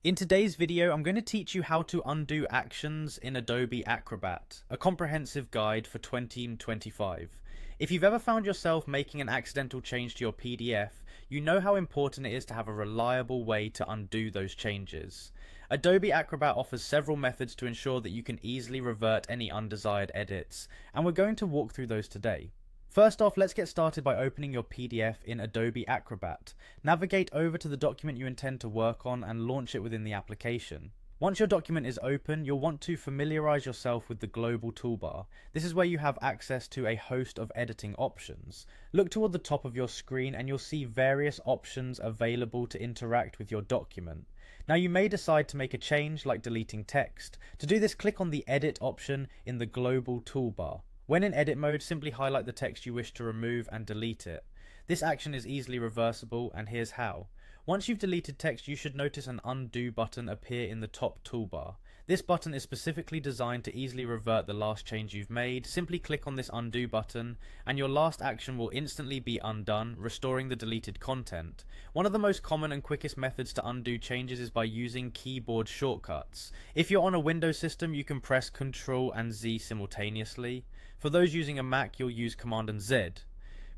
In today's video, I'm going to teach you how to undo actions in Adobe Acrobat, a comprehensive guide for 2025. If you've ever found yourself making an accidental change to your PDF, you know how important it is to have a reliable way to undo those changes. Adobe Acrobat offers several methods to ensure that you can easily revert any undesired edits, and we're going to walk through those today. First off, let's get started by opening your PDF in Adobe Acrobat. Navigate over to the document you intend to work on and launch it within the application. Once your document is open, you'll want to familiarize yourself with the global toolbar. This is where you have access to a host of editing options. Look toward the top of your screen and you'll see various options available to interact with your document. Now you may decide to make a change like deleting text. To do this, click on the Edit option in the global toolbar. When in edit mode, simply highlight the text you wish to remove and delete it. This action is easily reversible, and here's how. Once you've deleted text, you should notice an undo button appear in the top toolbar. This button is specifically designed to easily revert the last change you've made. Simply click on this undo button, and your last action will instantly be undone, restoring the deleted content. One of the most common and quickest methods to undo changes is by using keyboard shortcuts. If you're on a Windows system, you can press Ctrl and Z simultaneously. For those using a Mac, you'll use Command and Z.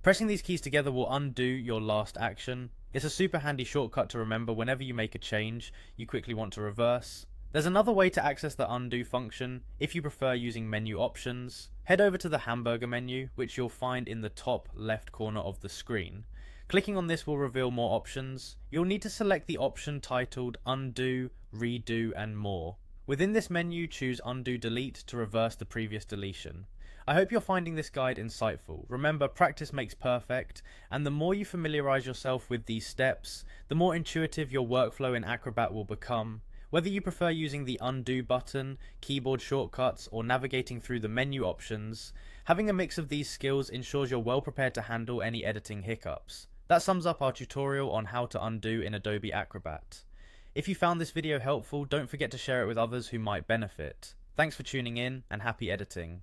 Pressing these keys together will undo your last action. It's a super handy shortcut to remember whenever you make a change you quickly want to reverse. There's another way to access the undo function if you prefer using menu options. Head over to the hamburger menu, which you'll find in the top left corner of the screen. Clicking on this will reveal more options. You'll need to select the option titled Undo, Redo and More. Within this menu, choose Undo Delete to reverse the previous deletion. I hope you're finding this guide insightful. Remember, practice makes perfect, and the more you familiarize yourself with these steps, the more intuitive your workflow in Acrobat will become. Whether you prefer using the undo button, keyboard shortcuts, or navigating through the menu options, having a mix of these skills ensures you're well prepared to handle any editing hiccups. That sums up our tutorial on how to undo in Adobe Acrobat. If you found this video helpful, don't forget to share it with others who might benefit. Thanks for tuning in, and happy editing.